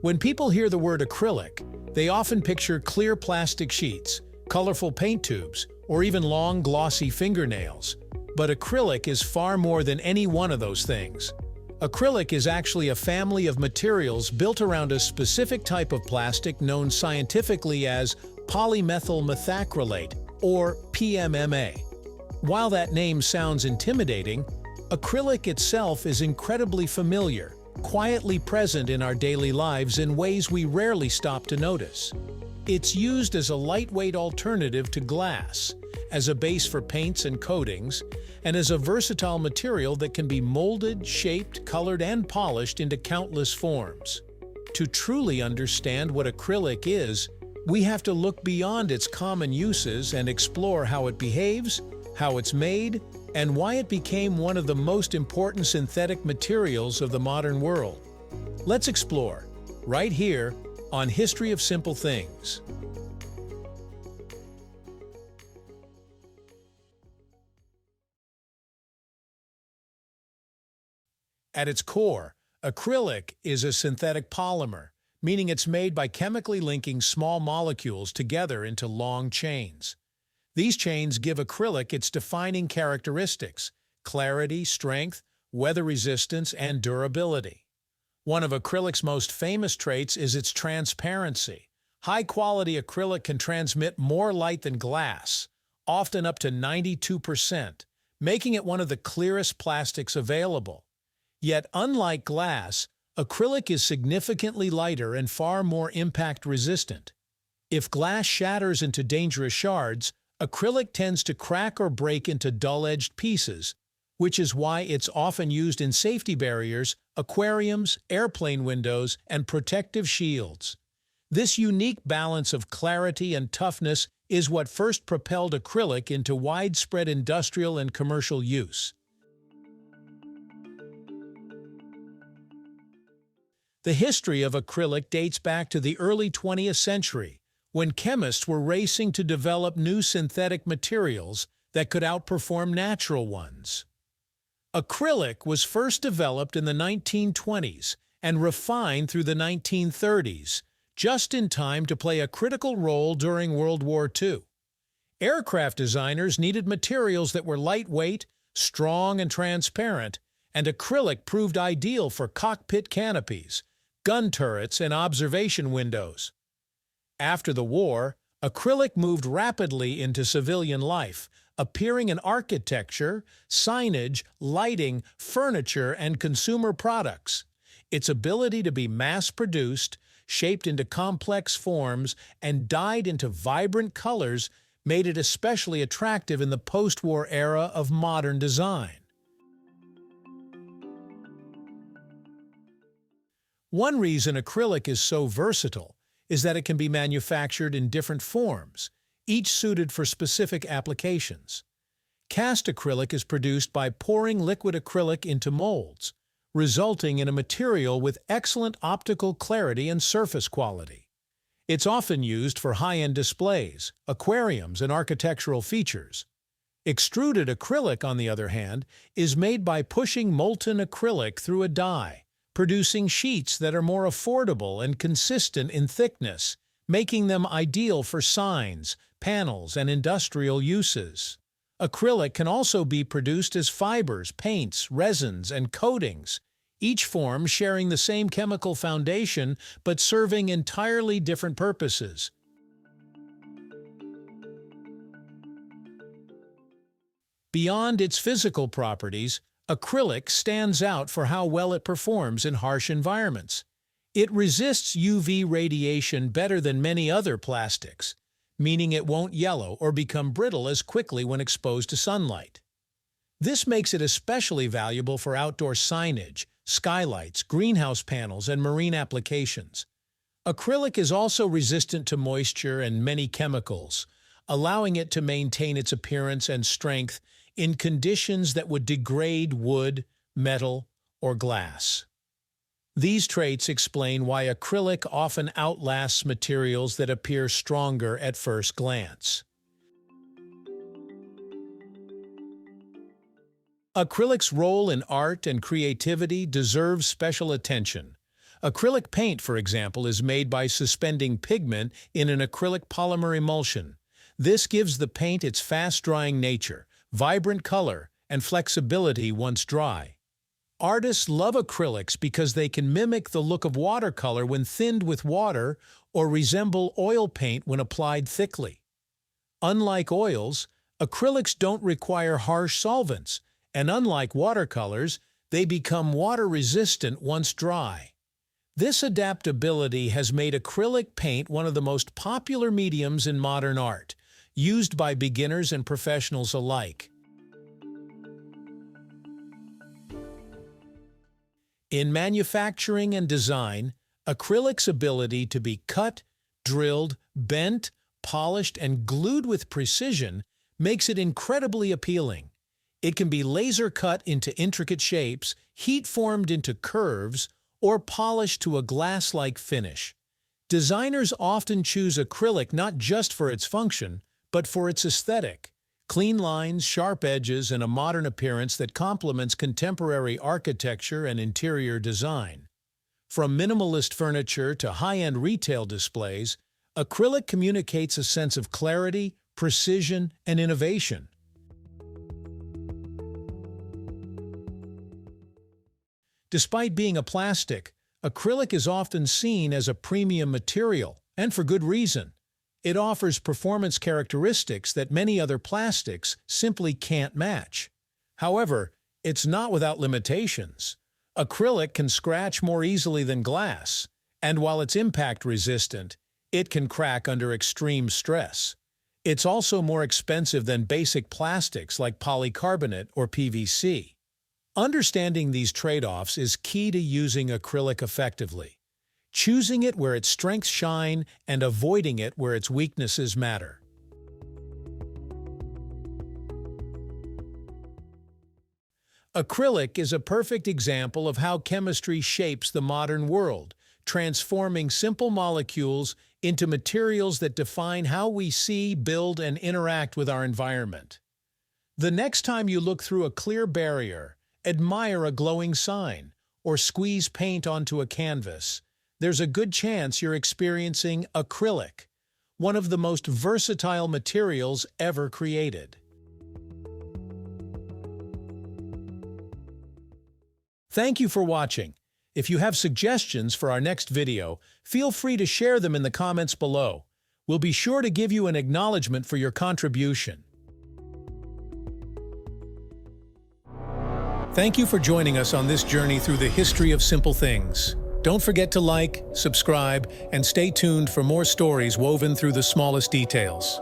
When people hear the word acrylic, they often picture clear plastic sheets, colorful paint tubes, or even long, glossy fingernails. But acrylic is far more than any one of those things. Acrylic is actually a family of materials built around a specific type of plastic known scientifically as polymethyl methacrylate, or PMMA. While that name sounds intimidating, acrylic itself is incredibly familiar, quietly present in our daily lives in ways we rarely stop to notice. It's used as a lightweight alternative to glass, as a base for paints and coatings, and as a versatile material that can be molded, shaped, colored, and polished into countless forms. To truly understand what acrylic is, we have to look beyond its common uses and explore how it behaves, how it's made, and why it became one of the most important synthetic materials of the modern world. Let's explore, right here, on History of Simple Things. At its core, acrylic is a synthetic polymer, meaning it's made by chemically linking small molecules together into long chains. These chains give acrylic its defining characteristics: clarity, strength, weather resistance, and durability. One of acrylic's most famous traits is its transparency. High-quality acrylic can transmit more light than glass, often up to 92%, making it one of the clearest plastics available. Yet, unlike glass, acrylic is significantly lighter and far more impact-resistant. If glass shatters into dangerous shards, acrylic tends to crack or break into dull-edged pieces, which is why it's often used in safety barriers, aquariums, airplane windows, and protective shields. This unique balance of clarity and toughness is what first propelled acrylic into widespread industrial and commercial use. The history of acrylic dates back to the early 20th century, when chemists were racing to develop new synthetic materials that could outperform natural ones. Acrylic was first developed in the 1920s and refined through the 1930s, just in time to play a critical role during World War II. Aircraft designers needed materials that were lightweight, strong, and transparent, and acrylic proved ideal for cockpit canopies, gun turrets, and observation windows. After the war, acrylic moved rapidly into civilian life, appearing in architecture, signage, lighting, furniture, and consumer products. Its ability to be mass-produced, shaped into complex forms, and dyed into vibrant colors made it especially attractive in the post-war era of modern design. One reason acrylic is so versatile is that it can be manufactured in different forms, each suited for specific applications. Cast acrylic is produced by pouring liquid acrylic into molds, resulting in a material with excellent optical clarity and surface quality. It's often used for high-end displays, aquariums, and architectural features. Extruded acrylic, on the other hand, is made by pushing molten acrylic through a die, producing sheets that are more affordable and consistent in thickness, making them ideal for signs, panels, and industrial uses. Acrylic can also be produced as fibers, paints, resins, and coatings, each form sharing the same chemical foundation but serving entirely different purposes. Beyond its physical properties, acrylic stands out for how well it performs in harsh environments. It resists UV radiation better than many other plastics, meaning it won't yellow or become brittle as quickly when exposed to sunlight. This makes it especially valuable for outdoor signage, skylights, greenhouse panels, and marine applications. Acrylic is also resistant to moisture and many chemicals, allowing it to maintain its appearance and strength in conditions that would degrade wood, metal, or glass. These traits explain why acrylic often outlasts materials that appear stronger at first glance. Acrylic's role in art and creativity deserves special attention. Acrylic paint, for example, is made by suspending pigment in an acrylic polymer emulsion. This gives the paint its fast-drying nature, vibrant color, and flexibility once dry. Artists love acrylics because they can mimic the look of watercolor when thinned with water or resemble oil paint when applied thickly. Unlike oils, acrylics don't require harsh solvents, and unlike watercolors, they become water-resistant once dry. This adaptability has made acrylic paint one of the most popular mediums in modern art, used by beginners and professionals alike. In manufacturing and design, acrylic's ability to be cut, drilled, bent, polished, and glued with precision makes it incredibly appealing. It can be laser cut into intricate shapes, heat formed into curves, or polished to a glass-like finish. Designers often choose acrylic not just for its function, but for its aesthetic. Clean lines, sharp edges, and a modern appearance that complements contemporary architecture and interior design. From minimalist furniture to high-end retail displays, acrylic communicates a sense of clarity, precision, and innovation. Despite being a plastic, acrylic is often seen as a premium material, and for good reason. It offers performance characteristics that many other plastics simply can't match. However, it's not without limitations. Acrylic can scratch more easily than glass, and while it's impact-resistant, it can crack under extreme stress. It's also more expensive than basic plastics like polycarbonate or PVC. Understanding these trade-offs is key to using acrylic effectively, choosing it where its strengths shine and avoiding it where its weaknesses matter. Acrylic is a perfect example of how chemistry shapes the modern world, transforming simple molecules into materials that define how we see, build, and interact with our environment. The next time you look through a clear barrier, admire a glowing sign, or squeeze paint onto a canvas, there's a good chance you're experiencing acrylic, one of the most versatile materials ever created. Thank you for watching. If you have suggestions for our next video, feel free to share them in the comments below. We'll be sure to give you an acknowledgement for your contribution. Thank you for joining us on this journey through the history of simple things. Don't forget to like, subscribe, and stay tuned for more stories woven through the smallest details.